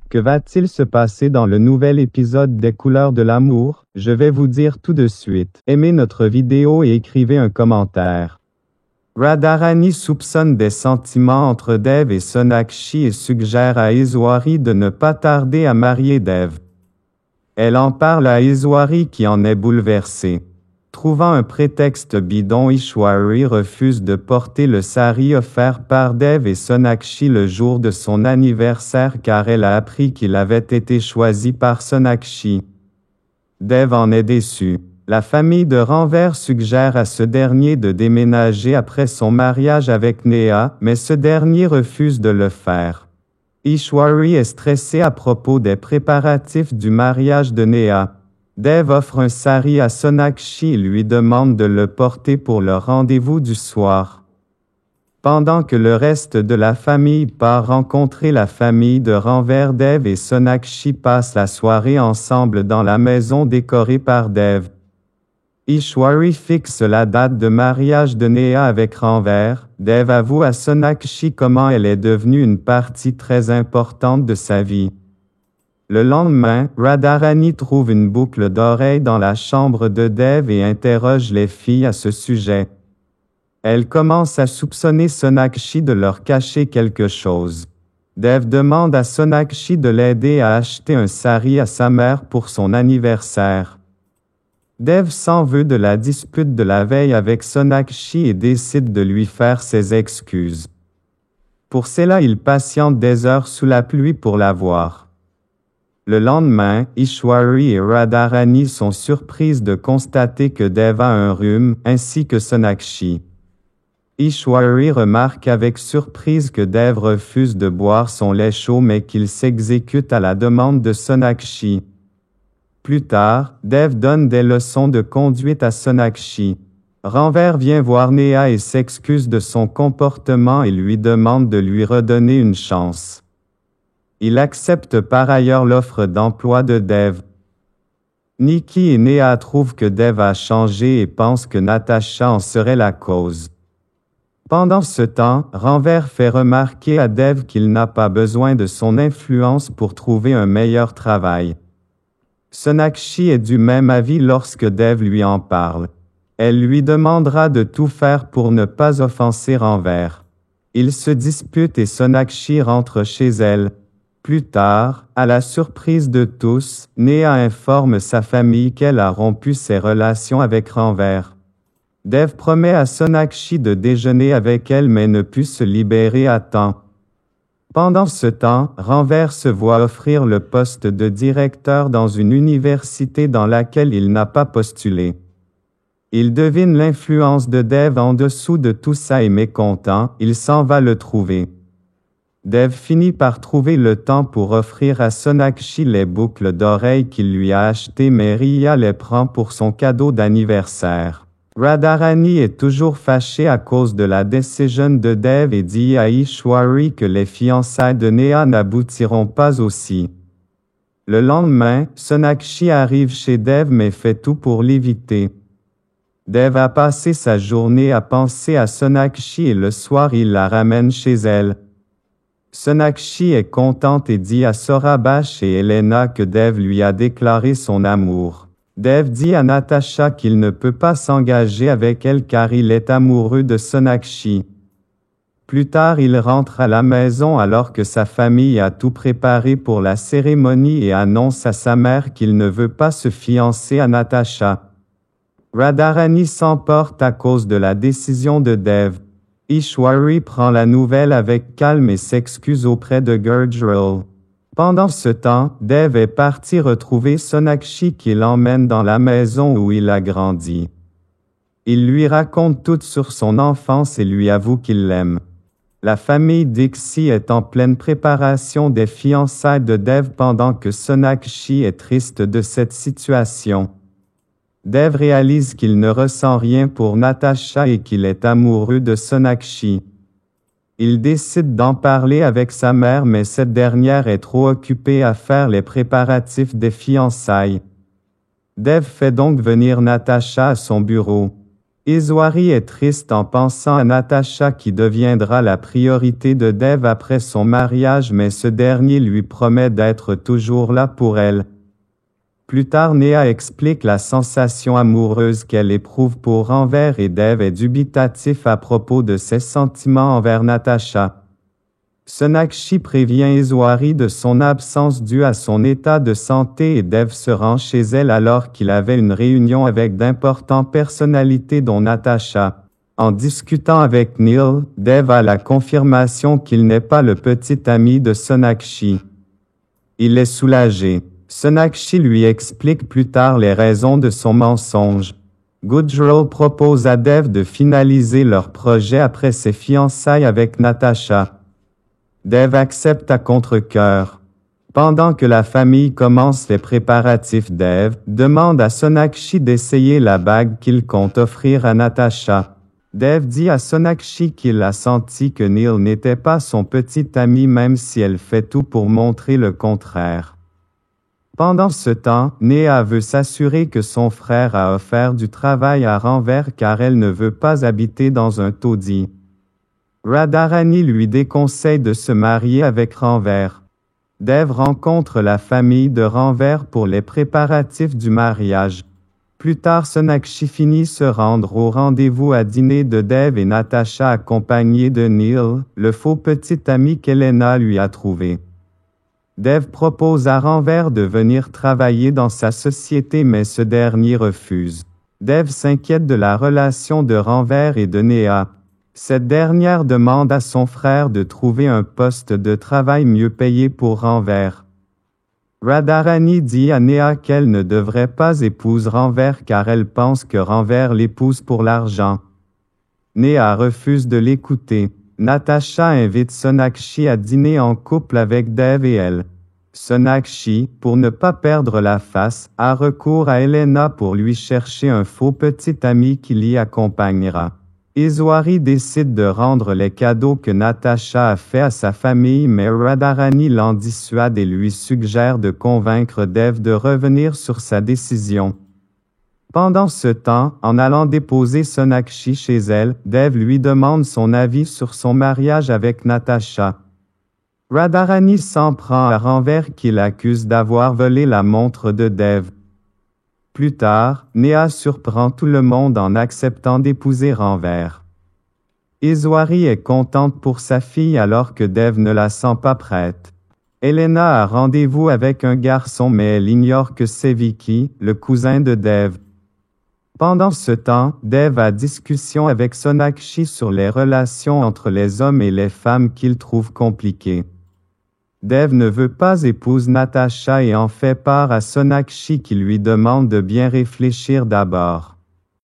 Que va-t-il se passer dans le nouvel épisode des Couleurs de l'amour? Je vais vous dire tout de suite. Aimez notre vidéo et écrivez un commentaire. Radharani soupçonne des sentiments entre Dev et Sonakshi et suggère à Ishwari de ne pas tarder à marier Dev. Elle en parle à Ishwari qui en est bouleversé. Trouvant un prétexte bidon, Ishwari refuse de porter le sari offert par Dev et Sonakshi le jour de son anniversaire car elle a appris qu'il avait été choisi par Sonakshi. Dev en est déçu. La famille de Ranver suggère à ce dernier de déménager après son mariage avec Neha, mais ce dernier refuse de le faire. Ishwari est stressé à propos des préparatifs du mariage de Neha. Dev offre un sari à Sonakshi et lui demande de le porter pour le rendez-vous du soir. Pendant que le reste de la famille part rencontrer la famille de Ranver, Dev et Sonakshi passent la soirée ensemble dans la maison décorée par Dev. Ishwari fixe la date de mariage de Neha avec Ranver. Dev avoue à Sonakshi comment elle est devenue une partie très importante de sa vie. Le lendemain, Radharani trouve une boucle d'oreille dans la chambre de Dev et interroge les filles à ce sujet. Elle commence à soupçonner Sonakshi de leur cacher quelque chose. Dev demande à Sonakshi de l'aider à acheter un sari à sa mère pour son anniversaire. Dev s'en veut de la dispute de la veille avec Sonakshi et décide de lui faire ses excuses. Pour cela, il patiente des heures sous la pluie pour la voir. Le lendemain, Ishwari et Radharani sont surprises de constater que Dev a un rhume, ainsi que Sonakshi. Ishwari remarque avec surprise que Dev refuse de boire son lait chaud mais qu'il s'exécute à la demande de Sonakshi. Plus tard, Dev donne des leçons de conduite à Sonakshi. Ranver vient voir Neha et s'excuse de son comportement et lui demande de lui redonner une chance. Il accepte par ailleurs l'offre d'emploi de Dev. Nikki et Neha trouvent que Dev a changé et pensent que Natasha en serait la cause. Pendant ce temps, Ranver fait remarquer à Dev qu'il n'a pas besoin de son influence pour trouver un meilleur travail. Sonakshi est du même avis lorsque Dev lui en parle. Elle lui demandera de tout faire pour ne pas offenser Ranver. Ils se disputent et Sonakshi rentre chez elle. Plus tard, à la surprise de tous, Neha informe sa famille qu'elle a rompu ses relations avec Ranver. Dev promet à Sonakshi de déjeuner avec elle mais ne put se libérer à temps. Pendant ce temps, Ranver se voit offrir le poste de directeur dans une université dans laquelle il n'a pas postulé. Il devine l'influence de Dev en dessous de tout ça et mécontent, il s'en va le trouver. Dev finit par trouver le temps pour offrir à Sonakshi les boucles d'oreilles qu'il lui a achetées mais Riya les prend pour son cadeau d'anniversaire. Radharani est toujours fâchée à cause de la décision de Dev et dit à Ishwari que les fiançailles de Neha n'aboutiront pas aussi. Le lendemain, Sonakshi arrive chez Dev mais fait tout pour l'éviter. Dev a passé sa journée à penser à Sonakshi et le soir il la ramène chez elle. Sonakshi est contente et dit à Saurabh et Elena que Dev lui a déclaré son amour. Dev dit à Natasha qu'il ne peut pas s'engager avec elle car il est amoureux de Sonakshi. Plus tard, il rentre à la maison alors que sa famille a tout préparé pour la cérémonie et annonce à sa mère qu'il ne veut pas se fiancer à Natasha. Radharani s'emporte à cause de la décision de Dev. Ishwari prend la nouvelle avec calme et s'excuse auprès de Gurjral. Pendant ce temps, Dev est parti retrouver Sonakshi qui l'emmène dans la maison où il a grandi. Il lui raconte tout sur son enfance et lui avoue qu'il l'aime. La famille Dixie est en pleine préparation des fiançailles de Dev pendant que Sonakshi est triste de cette situation. Dev réalise qu'il ne ressent rien pour Natasha et qu'il est amoureux de Sonakshi. Il décide d'en parler avec sa mère mais cette dernière est trop occupée à faire les préparatifs des fiançailles. Dev fait donc venir Natasha à son bureau. Eswari est triste en pensant à Natasha qui deviendra la priorité de Dev après son mariage, mais ce dernier lui promet d'être toujours là pour elle. Plus tard, Neha explique la sensation amoureuse qu'elle éprouve pour Ranver et Dev est dubitatif à propos de ses sentiments envers Natasha. Sonakshi prévient Eswari de son absence due à son état de santé et Dev se rend chez elle alors qu'il avait une réunion avec d'importantes personnalités dont Natasha. En discutant avec Neil, Dev a la confirmation qu'il n'est pas le petit ami de Sonakshi. Il est soulagé. Sonakshi lui explique plus tard les raisons de son mensonge. Gujral propose à Dev de finaliser leur projet après ses fiançailles avec Natasha. Dev accepte à contre-cœur. Pendant que la famille commence les préparatifs, Dev demande à Sonakshi d'essayer la bague qu'il compte offrir à Natasha. Dev dit à Sonakshi qu'il a senti que Neil n'était pas son petit ami même si elle fait tout pour montrer le contraire. Pendant ce temps, Neha veut s'assurer que son frère a offert du travail à Ranver car elle ne veut pas habiter dans un taudis. Radharani lui déconseille de se marier avec Ranver. Dev rencontre la famille de Ranver pour les préparatifs du mariage. Plus tard, Sonakshi finit se rendre au rendez-vous à dîner de Dev et Natasha accompagnés de Neil, le faux petit ami qu'Elena lui a trouvé. Dev propose à Ranver de venir travailler dans sa société mais ce dernier refuse. Dev s'inquiète de la relation de Ranver et de Neha. Cette dernière demande à son frère de trouver un poste de travail mieux payé pour Ranver. Radharani dit à Neha qu'elle ne devrait pas épouser Ranver car elle pense que Ranver l'épouse pour l'argent. Neha refuse de l'écouter. Natasha invite Sonakshi à dîner en couple avec Dev et elle. Sonakshi, pour ne pas perdre la face, a recours à Elena pour lui chercher un faux petit ami qui l'y accompagnera. Eswari décide de rendre les cadeaux que Natasha a fait à sa famille mais Radharani l'en dissuade et lui suggère de convaincre Dev de revenir sur sa décision. Pendant ce temps, en allant déposer Sonakshi chez elle, Dev lui demande son avis sur son mariage avec Natasha. Radharani s'en prend à Ranver qu'il accuse d'avoir volé la montre de Dev. Plus tard, Neha surprend tout le monde en acceptant d'épouser Ranver. Eswari est contente pour sa fille alors que Dev ne la sent pas prête. Elena a rendez-vous avec un garçon mais elle ignore que c'est Vicky, le cousin de Dev. Pendant ce temps, Dev a discussion avec Sonakshi sur les relations entre les hommes et les femmes qu'il trouve compliquées. Dev ne veut pas épouser Natasha et en fait part à Sonakshi qui lui demande de bien réfléchir d'abord.